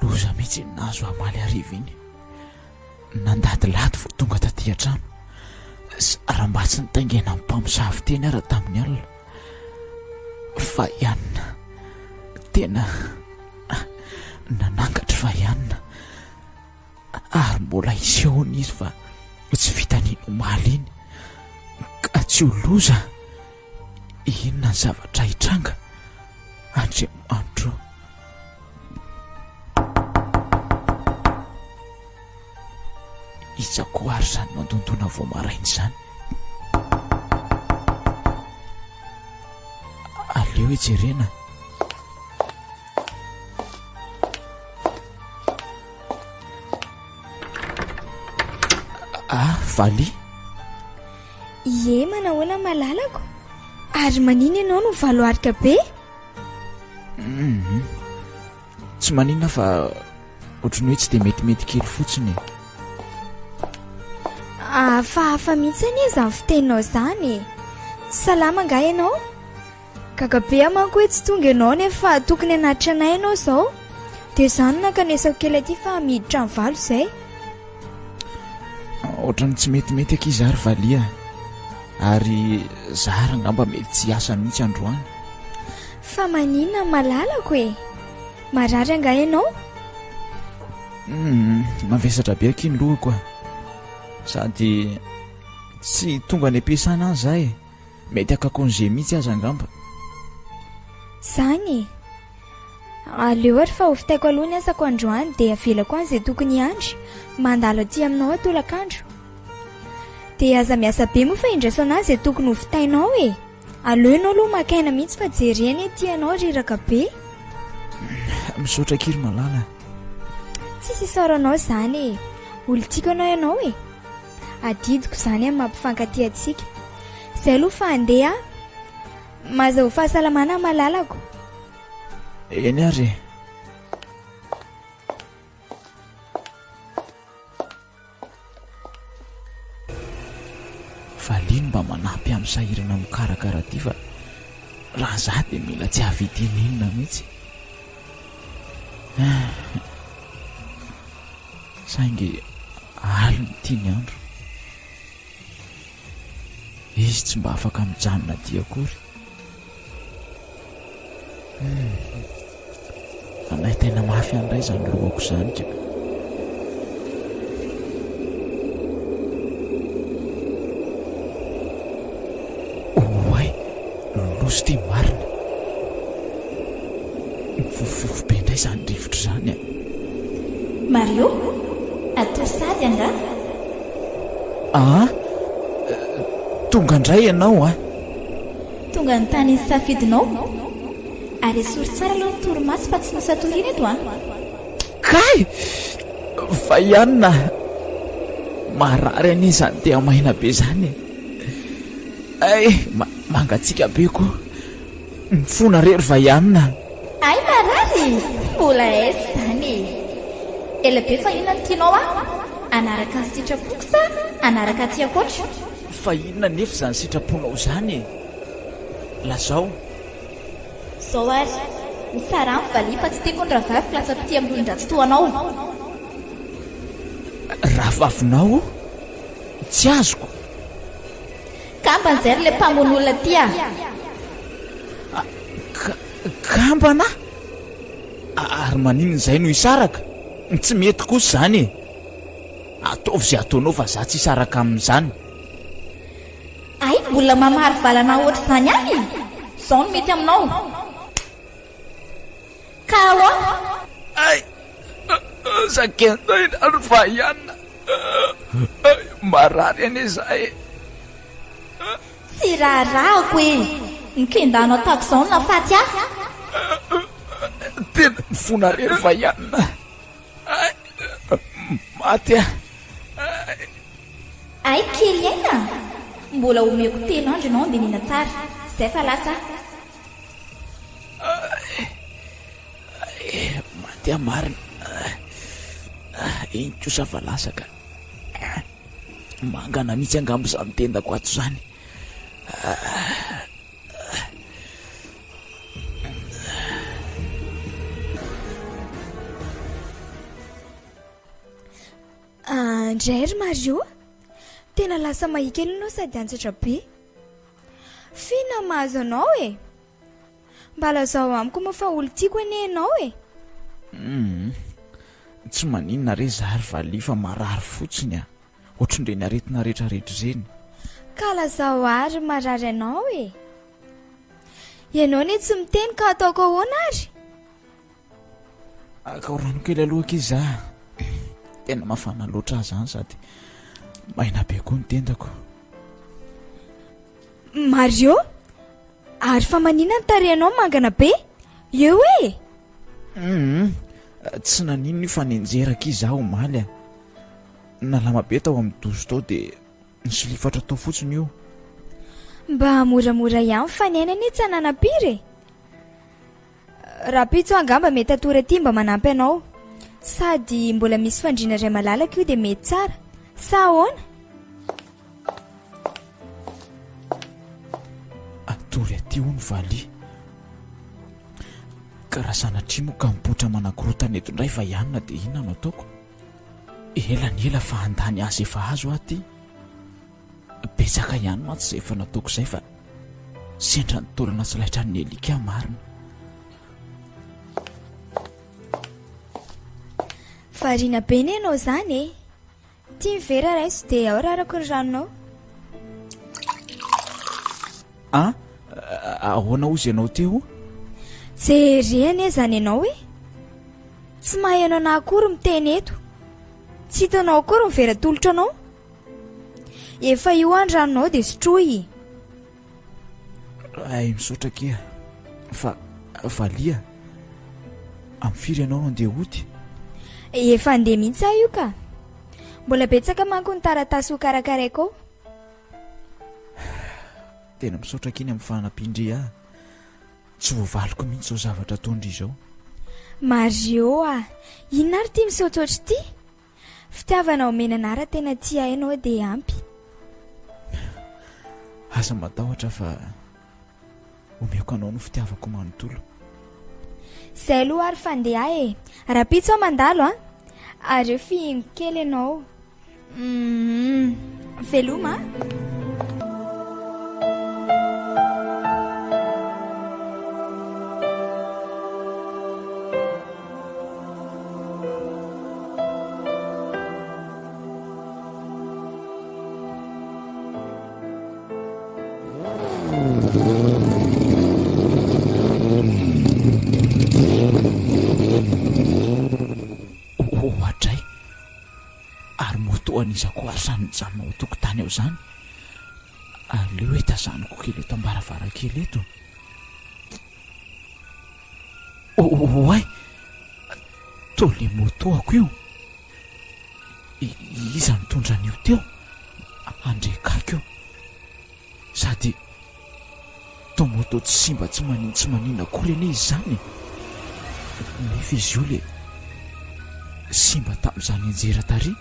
loza mihitsy nazo amaly ariva iny nandadilady vo tonga taty an-trano raha mba tsy nitaingena amin'ny mpamosavy teny ara tamin'ny alina fa ihanina tena nanangatra fa ihanina ary mbola isehoany izy fa tsy vitan'iny omaly iny ka tsy ho loza inona ny zavatra hitranga Andriamanitro. Izako ary zany mandondona vao marainy zany aleo hijerena valy ie manahoana malalako ary manina ianao no valoarika be tsy manina fa ohatrany hoe tsy dia metimety kely fotsiny hafa mihitsy izy amin'ny fiteninao zany salama nga ianao kakabe amanko hoe tsy tonga ianao nefa tokony anatitra anay ianao zao dia izany nankanesako kely aty fa miditra amin'ny valo izay ohatrany tsy metimety akizy ary valia ary zahara ngamba mety tsy asa mihitsy androany fa manina malalako e marary anga ianao mavesatra be akiny lohako sady tsy tonga any ampiasana any zahay mety akakonze mihitsy aza angamba zany aleo ary fa hofitaiko aloha ny asako androany dia avelako any izay tokony andry mandalo aty aminao atolakandro dia aza miasa be moa fa indrasana azy izay tokony hofitainao e aleo ianao aloha makaina mihitsy fa jereny aty ianao riraka be misaotra kiry malala tsisy isaoranao zany e olo-tiako anao ianao e adidiko zany amin'ny mampifankaty antsika izay aloha fa andeha maza ho fahasalamana malalako eny ary valiny mba manampy amin'ny sahirana mikarakara ty fa raha za dia mila tsy havidininona mihitsy saingy aliny tiany andro izy tsy mba afaka mijanona ty akory anay tena mafy andray zany lohako zany ka oay loloso ty marina mifofiofo be indray zany rivotro zany Mario atao sady anga tonga indray ianao tonga ny tany safidinao ary sory tsara aloha ny toromasy fa tsy nosatorina eto kay fa ihanina marary an'izany tea maina be zany ay mangatsika be ko mifona rery va ihanina ay marary mbola esy zany ela be fa inona ny tianao anaraka ny sitrapoko sa anaraka ty akoatra fa inona nefa zany sitraponao zany lazao zao ary misara ny valia fa tsy tiako ny rahavavy filatsako ty amin'ny indra tsy toanao rahavavinao tsy azoko kamban'izay ry le mpamon'olona ty kambana ary maninona izay no hisaraka tsy mety kosa zany ataovy zay ataonao fa za tsy hisaraka amin'izany ay mbola mamary valana ohatr' zany any zao no mety aminao ka ahoa ay zakenzay nary fa ihanina marary ane zahay tsy raharahako e nikendanao tahako zao no nafaty tena mifona rery fa ihanina maty ay kely aina mbola omeko telo andro ianao andehanina tsara izay fa lasa mandeha marina iny kosa fa lasaka mangana mihitsy angambo izany tendako ato izany. Indray ry Mario, tena lasa mahika elo ianao sady antsatra be. Fina mahazo anao e. Mba lazao amiko moa fa olo tiako anie ianao e. Tsy maninona re zary valia fa marary fotsiny a. Ohatr'ireny aretina rehetrarehetra ireny. Ka lazao ary marary anao e. Ianao nie tsy miteny ka ataoko ahoana ary? Ka rano kely aloha k'izy za. Tena mafana loatra zany sady maina be koa ny tendako. Mario, ary fa maninona ny tarehinao mangana be? Eo e! Tsy nanino fa nenjeraka izy aho omaly a. Nalama be tao amin'ny doso tao dia nisolifatra tao fotsiny io. Mba moramora ihany fa ny aina anie tsy hananam-piry e. Raha pitso angamba mety atory aty mba manampy anao. Sady mbola misy fandriana iray malalaka io dia mety tsara. Sa ahoana? Atory aty ho ny valia. Ka raha sanatria moa ka mipotra manakorotana eto indray fa ihanina dia inona no ataoko? Ela ny ela fa handany asa efa azo aty. Betsaka ihany mantsy izay efa nataoko izay fa sendra nitolana sy laitra ny elika marina. Variana be ny ianao izany e. Tia mivera raiso dia ao rarako ny ranonao. Ahoana ozy ianao teo? Jerena e zany ianao e. Tsy mahay ianao na akory miteny eto. Tsy hitanao akory mivera tolotra anao. Efa io any ranonao dia sotroy. Ay misaotra kia. Fa valia amin'ny firy ianao andeha ody? Efa andeha mihitsy aho io ka. Mbola betsaka manko ny taratasy ho karakaraiko ao. Tena misaotra kiny amin'ny fanampindry aho. Tsy voavaliko mihitsy izao zavatra ataondry izao. Mario inona ary tia misaotraotra ity? Fitiavana omenana ara tena tia hainao dia ampy. Asa matahotra fa omeko anao no fitiavako manontolo. Izay aloha ary fandeha e. Raha pitso mandalo ary fihingo kely ianao. Veloma. Ohatray ary moto anisako ary sanyjanona ho tokotany ao izany. Aleo e tazaniko kely eto ambaravarakely eto. Oay, tole moto ako io. Iza mitondra an'io teo? Andrekako io. Sady tomoto tsy simba tsy manina akory anie izy zany. Nefa izy io le simba tamin'izany enjera tary.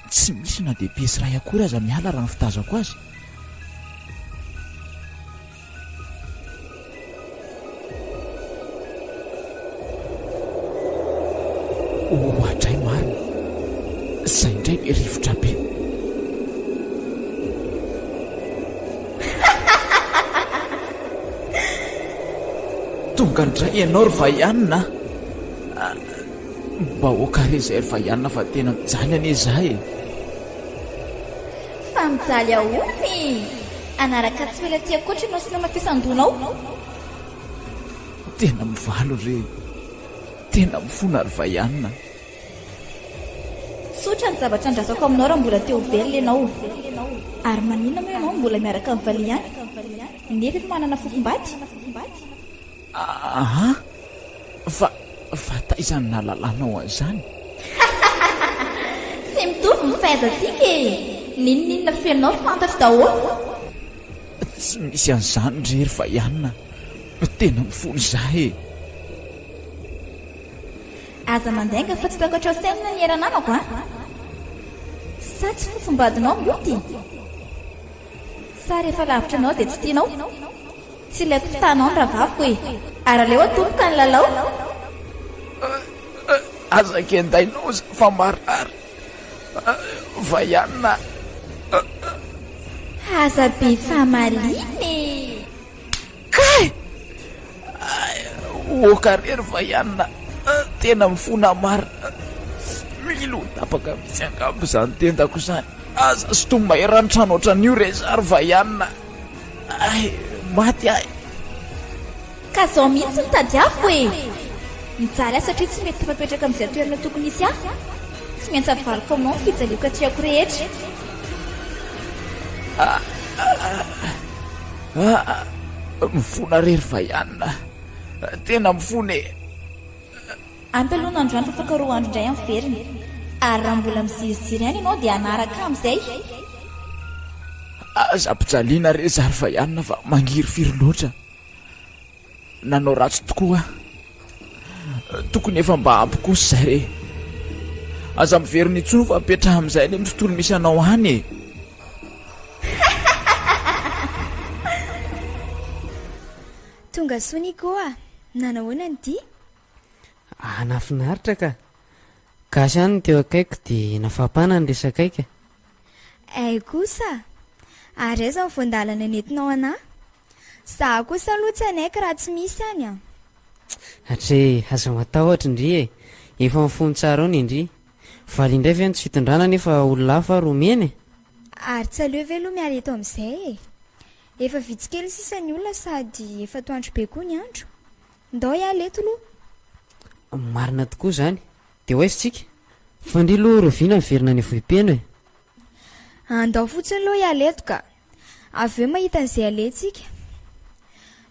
Tsy misy na dia piesy ray akory aza miala raha ny fitazako azy. Ohatray marina. Izay indray rivotra be. Tonga indray ianao ry vaianina. Mba okare izay ry vaianina fa tena mijaly anie izahay. Fa mijaly ahoany? Anaraka tsy fela tia koatra ianao sy namafisan-donao. Tena mivalo re. Tena mifona ry vaianina. Tsotra ny zavatra andrasako aminao raha mbola teo velona ianao. Ary maninona moa ianao mbola miaraka amin'ny valia ihany? Nefa efa manana fofom-bady? Fa taizany nalalanao an'izany. Tsy mitovy ny fahaizantsika e. ninninona fenao fantatro daholo. Tsy misy an'izany rery fa ihanina tena mifony zahy e. Aza mandainga fa tsy takatra ao sainina ny eranamako a. Sa tsy fofombadinao moty? Sa rehefa lavitra anao dia tsy tianao? Tsy ilaiko fitanao ny ravaviko e, ary aleo atomboka ny lalao. Aza kendainao fa marary fa ihanina. Aza be famaliny. Kay okarery fa ihanina tena mifona marina. Milo tapaka misy angamba izany tendako izany. Aza sotomy maherany trano ohatran'io rezary fa ihanina. Maty ahy. Ka zao mihitsy ny tadiaviko e. Mijaly ahy satria tsy mety tafapetraka amin'izay toerana tokony isy ahy. Tsy maintsy avaliko aminao ny fijaliako atriako rehetra. Mifona rery fa ihanina tena mifona e. Ampy aloha ny androany fa afaka 2 andro indray amin'ny veriny, ary raha mbola miziryziry ihany ianao dia hanaraka amin'izay. Aza mpijaliana re zary fa ihanina fa mangirifiry loatra. Nanao ratsy tokoa tokony efa mba ampy kosa zay re. Aza miveriny intsony fa apetraha amin'izay le tontolo misy anao any e. Tonga sony koa nanahoana ny dia? Anafinaritra ka gasy any teo akaiko dia nafapana ny resakaika. Ay kosa ary aiza ny voandalana nentinao anahy? Za kosa aloha tsy anaiky raha tsy misy any a. Atre aza matahotra indry e, efa mifony tsara ao ny indry. Valy indray ve ny tsy fitondrana nefa olona hafa romeny. Ary tsy aleo ve aloha miala eto amin'izay e. Efa vitsikely sisa ny olona sady efa toandro be koa ny andro. Ndao iala eto aloha. Marina tokoa zany. Dia ho aisintsika fa ndry aloha roviana miverina ny vohipeno e. Andao fotsiny aloha iala eto ka avy eo mahita an'izay alentsika.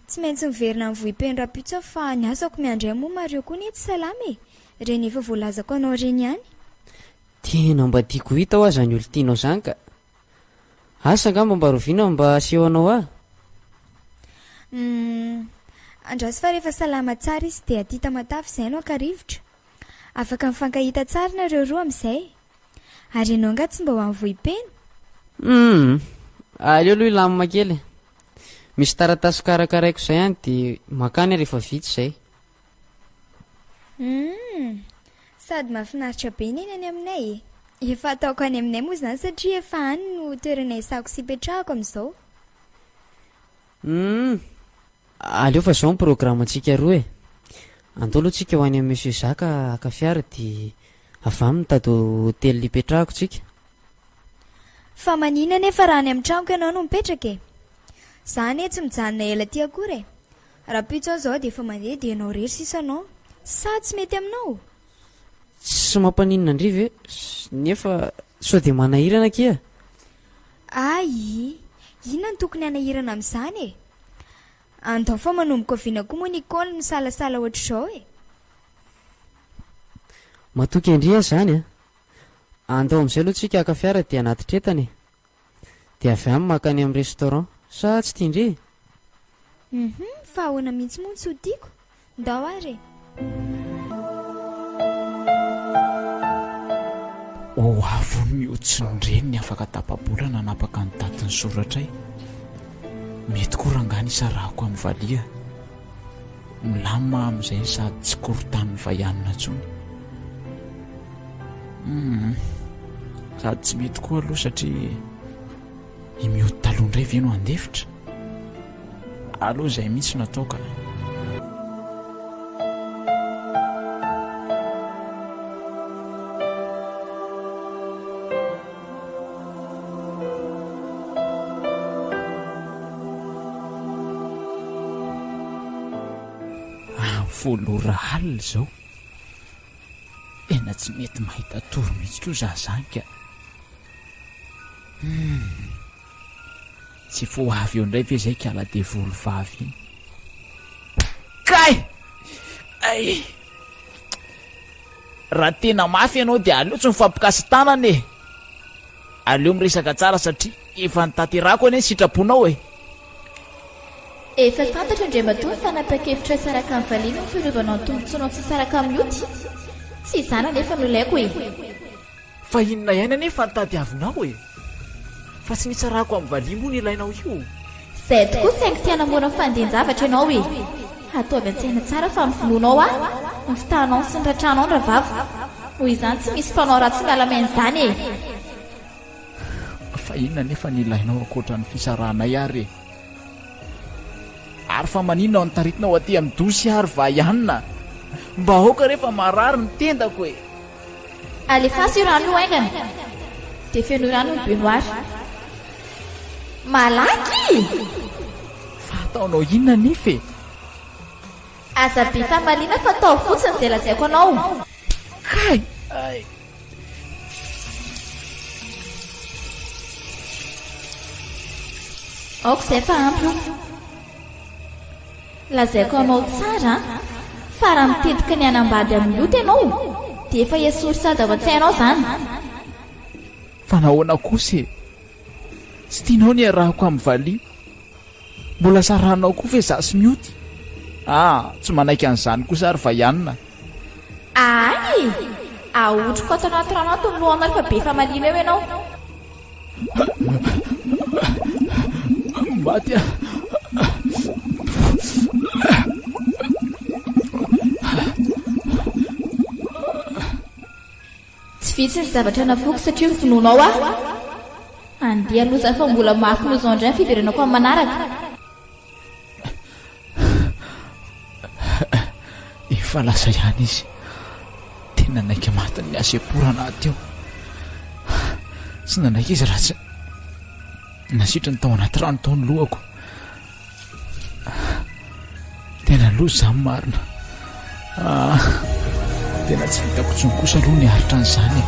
Tsy maintsy miverina amin'ny vohipeno rapitsa fa ny asako miandray moa Mario koa ny tsy salama e. Reny efa voalazako anao reny ihany. Tena mba tiako hita ho aza ny olo tianao zany ka. Asa angamba mba roviana mba aseho anao aho. Andraso fa rehefa salama tsara izy dia aty tamatafy izay no akarivotra. Afaka mifankahita tsara nareo roa amin'izay. Ary ianao nga tsy mba ho amin'ny vohipeno? Aleo aloha ilamina kely. Misy taratasy karakaraiko izay ihany dia makany rehefa vita izay. Sady mahafinaritra be neny any aminay e. Efa ataoko any aminay moa izany satria efa any no toerana isako sy ipetrahako amin'izao. Aleo fa izao ny programantsika roa e. Andao aloha tsika ho any amin'ny Monsieur Zaka aka fiara dia avy aminy mitady hotely ipetrahako tsika. Fa manina nefa raha any amin'ny tranoko ianao no mipetraka e. Zany e tsy mijanona ela ty akory e. Raha pitso zao dia efa mandeha dia ianao rery sisa anao. Sa tsy mety aminao? Tsy mampaninona andrive nefa sao dia manahirana kia. Inona ny tokony hanahirana amin'izany e? Andao fa manomboka oviana koa moa Nicole ny salasala ohatr'izao e. Matoky andria zany a. Andao amin'izay aloha tsika aka fiara dia anaty tretany. Dia avy aminy makany amin'ny restaurant sa tsy tiandre? Fa ahoana mihitsy moa tsy ho tiako. Ndao ary e. Avy mihotsiny reny ny afaka tapabolana nanapaka ny datiny soratray. Mety koa rangany isarahako amin'ny valia. Milamina amin'izay sady tsy korotan'ny vahianina intsony. Sady tsy mety koa aloha satria imiody taloha indray ve no andefitra. Aloha izay mihitsy nataoka. Voalora halina izao. Ena tsy mety mahita toro mihitsy koa za zany ka. Tsy fo avy eo indray ve izay ka ala dia volovavy iny. Kay! Raha tena mafy ianao dia aleo tsy mifampikasy tanana e. aleo miresaka tsara satria efa nitaterako any sitraponao e. Efa fantatra indray matoa ny fanapa-kevitra saraka amin'ny valiana ny fiarovana ny tombontsoanao tsy saraka amin'ny oty. Tsy izany anefa no ilaiko e. Fa inona ihany anefa nitadiavinao e. Fa tsy nitsarako amin'ny valia moa ny ilainao io. Izay tokoa saingy tia namora ny fandian-javatra ianao e. Ataovy an-tsaina tsara fa mivonoanao ny fitahanao sy ny ratranao ny ravava. Noho izany tsy misy mpanao ratsy mialamain'izany e. Fa inona nefa ny ilainao ankoatra ny fisaranay ary e. Ary fa maninona ao nitaritinao aty amin'ny dosy ary vaianina. Mba aoka rehefa marary ny tendako e. Alefaso io rano io aingana. Dia feno rano ny benoary. Malaky! Fa ataonao inona nefa? Aza be famaliana fa atao fotsiny izay lazaiko anao. Kay! Aoko izay fa ampy. Lazaiko anao tsara fa raha mitetika ny anambady amin'ny loto ianao dia efa esory sady ao an-tsainao izany. Fa nahoana kosa e? Tsy tianao ny arahako amin'ny valia. Mbola saranao koa fa izaho sy mioty. Tsy manaiky an'izany kosa ary vaianina. Ay! Ahotroko ato anaty rano ato ny lohana rehefa be famaliana eo ianao. Maty a. Tsy vitsy ny zavatra navoky satria finoanao andeha loza fa mbola mafy loza indray ny fiverenako amin'ny manaraka. Efa lasa ihany izy. Tena naika matiny ny asepora teo. Tsy nanaika izy raha tsy nasitra ny tao anaty rano tao ny lohako. Tena loza izany marina. Tena tsy vitako tsony kosa aloha ny aritra an'izany.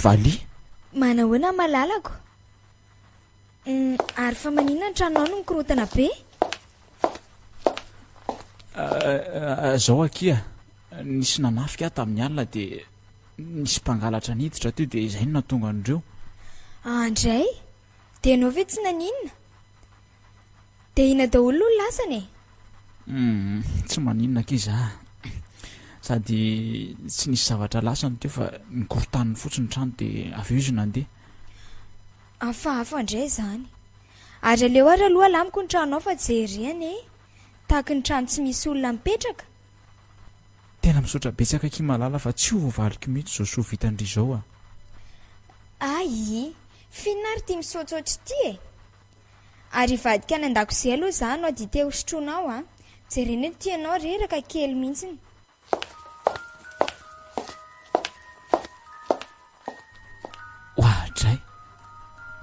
Valia? Manahoana malalako? Ary fa maninona ny tranonao no mikorotana be? Zao akia, nisy nanafika tamin'ny alina dia nisy mpangalatra niditra teo dia izay no natonga an'ireo. Andray? Dia ianao ve tsy naninona? Dia ina daholo no lasany e? Tsy maninona kiza. Sady tsy nisy zavatra lasany teo fa nikorotaniny fotsiny trano dia avy eo izy nandeha. Hafahafa indray izany. Ary aleo ary aloha alamiko ny tranonao fa tsy jerena e. Tahaky ny trano tsy misy olona mipetraka. Tena misaotra betsaka aky malala fa tsy ho voavaliko mihitsy izao soa vitandry izao Ay, fiona ary tia misaotsaotra ity e. Ary vadika any an-dakozia aloha izany no dite hosotronao jerena hoe tianao reraka kely mihitsiny. Ohatray,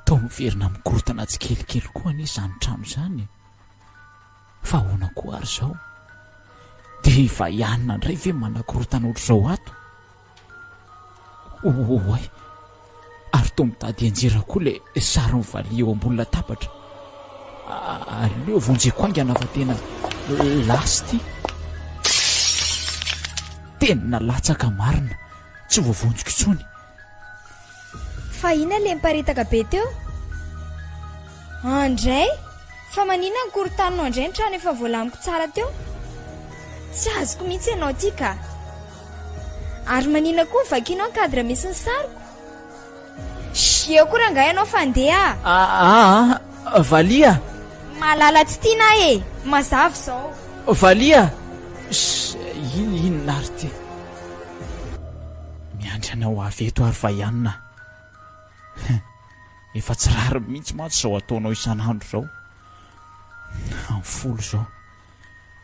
tao miverina mikorotana tsikelikely koa anie izany trano izany. Fa ahoana koa ary izao? Dia vaianina indray ve manakorotana ohatr'izao ato? Oay, ary toa mitady anjera koa ilay sary ny valia eo ambony latabatra. Aleo vonjeko aingana fa tena lasy ity. Tena latsaka marina, tsy voavonjiko intsony. Fa ina ilay miparitaka be teo? Andray? Fa maninona ny korotanao indray ny trano efa voalamiko tsara teo? Tsy azoko mihitsy ianao ity ka. Ary maninona koa vakianao ny kadra misy ny sariko? Eo koa rangahy ianao fandeha. Valia? Malala tsy tiana e, mazava izao. Valia? Inona ary ty? Miandry anao avy eto ary vaianina. Efa tsy rary mihitsy mantsy izao ataonao isan'andro izao. Amin'ny folo izao.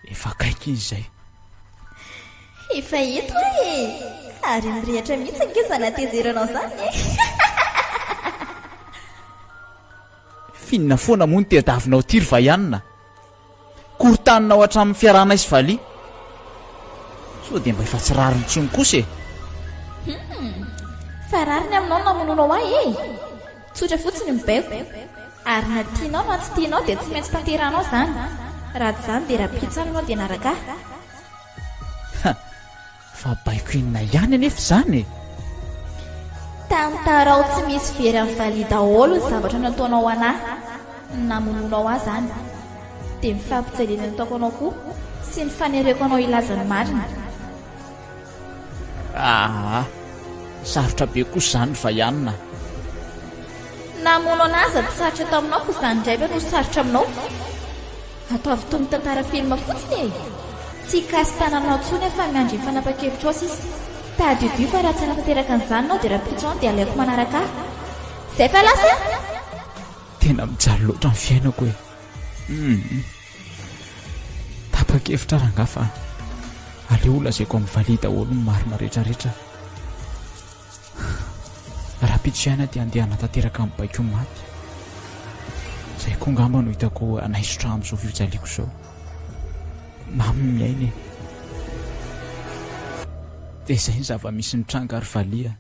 Efa kaiky izy izay. Efa eto e. Ary mirehatra mihitsy ankiza natezeranao izany e. Finina foana moa ny tediavinao ty ry vaianina. Korotaninao hatramin'ny fiarahana sy valia. so dia mba efa tsy rariny tsony kosa e. Fa rariny aminao namononao ahy e. Tsotra fotsiny mibaiko. Ary na tianao na tsy tianao dia tsy maintsy tanteranao izany. Raha tsy izany dia raha-pitsana ianao dia naraka. Fa baiko inona ihany anefa izany e. Tamin'ny tarao tsy misy very amin'ny valia daholo ny zavatra nataonao anahy. Namononao ahy izany. Dia ny fampijaliana nataoko anao koa sy ny fanereko anao ilaza ny marina. Sarotra be kosa izany fa ihanina. Namono anazy tsy sarotra ato aminao koa izany indray ve no sarotra aminao. Ataovy toy ny tantara filma fotsiny e. Tsy kasy tananao tsony efa miandry ny fanapa-kevitra ao sisa. Tadiodio fa raha tsy hanatanteraka an'izany anao dia raha-pitso dia alaiko manaraka. Izay fa lasa Tena mijaly loatra ny fiainako e. Tapa-kevitra rangaha fa aleo lazaiko amin'ny valia daholo ny marina rehetrarehetra. Raha-pitso ihany dia andeha hanatanteraka amin'ny baiko maty. Izay koa ngamba no hitako anaisotra amin'izao fijaliako izao. Mamy miaina e. Dia izay ny zava-misy nitranga ary valia.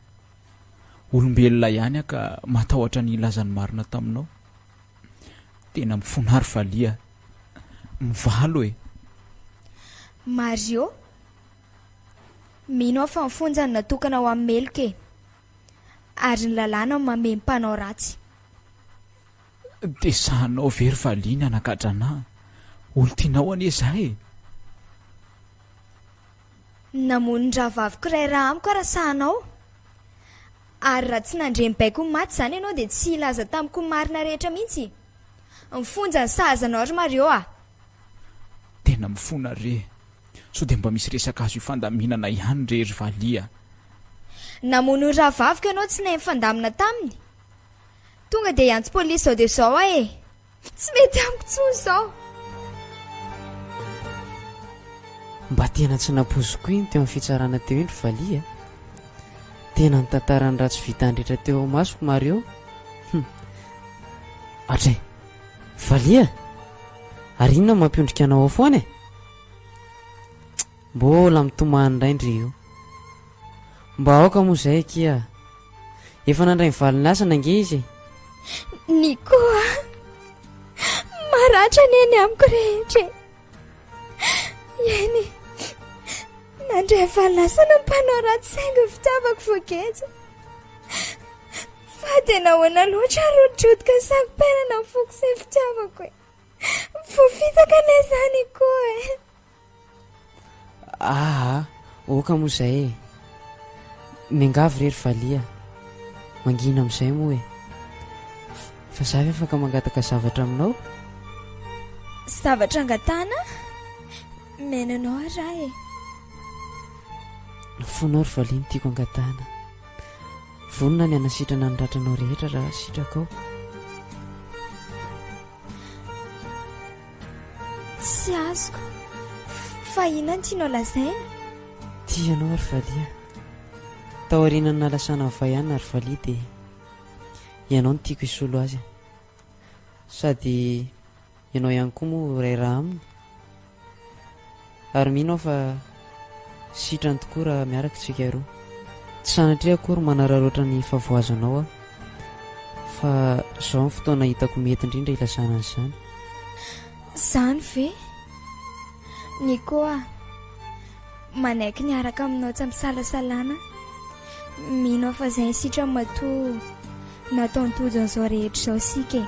Olombelona ihany ka matahotra ny ilazany marina taminao. Tena mifonary valia. Mivalo e. Mario, mino aho fa ny fonjany natokana ho amin'ny meloka e. Ary ny lalàna mameno mpanao ratsy. Dia sahanao very valia ny anakatra anahy. Olo tianao anie izaho e. Namono ny ravaviko iray raha amiko raha sahanao. Ary raha tsy nandreny baiko ny maty izany ianao dia tsy ilaza tamiko ny marina rehetra mihitsy. Mifonja ny sahazanao ry Mario a. Tena mifona re. So dia mba misy resaka azo ifandaminana ihany re ry valia. Namono ny ravaviko ianao tsy nahay mifandamina taminy. Tonga dia hiantso polisy izao dia izao aho e. Tsy mety amiko tsony izao. Mba tena tsy napoziko iny teo amin'ny fitsarana teo iny ry valia. Tena ny tantarany ratsy vita andritra teo masoko Mario. Atray, valia, ary inona mampiondrika anao ao foana e? Mbola mitomany indray ndry io. Mba aoka moa izay kia. Efa nandray mivaliny asa nange izy. Nikoa, maratra ny eny amiko rehetra. Ieny, nandray mivaliny asa ny mpanao ratsy saingy fitiavako voagetsa. Fa tena hoana loatra rodrodrodoka sakom-perana ny foko sy ny fitiavako e. Voafitaka anay izany koa e. Oka moa izay e. Miangavy rery valia. Mangina amin'izay moa e. Fa zavy afaka mangataka zavatra aminao? Zavatra angatana? Menanao raha e. Fonao ry valia ny tiako angatana. Vonona ny anasitrana ny ratranao rehetra raha sitraka ao. Tsy azoko. Fa inona ny tianao lazaina? Tianao ry valia. Tao aorianany nalasana ny vaiana ry valia dia ianao no tiako hisolo azy. Sady ianao ihany koa moa ray raha aminy. Ary mino aho fa sitrany tokoa raha miaraka tsika roa. Tsy sanatria akory manararoatra ny favoazanao fa izao ny fotoana hitako mety indrindra ilasana an'izany. Izany ve? Nikoa, manaiky niaraka aminao tsy misalasalana. Mino aho fa izay sitra matoa nataony tojo an'izao rehetra izao sika e.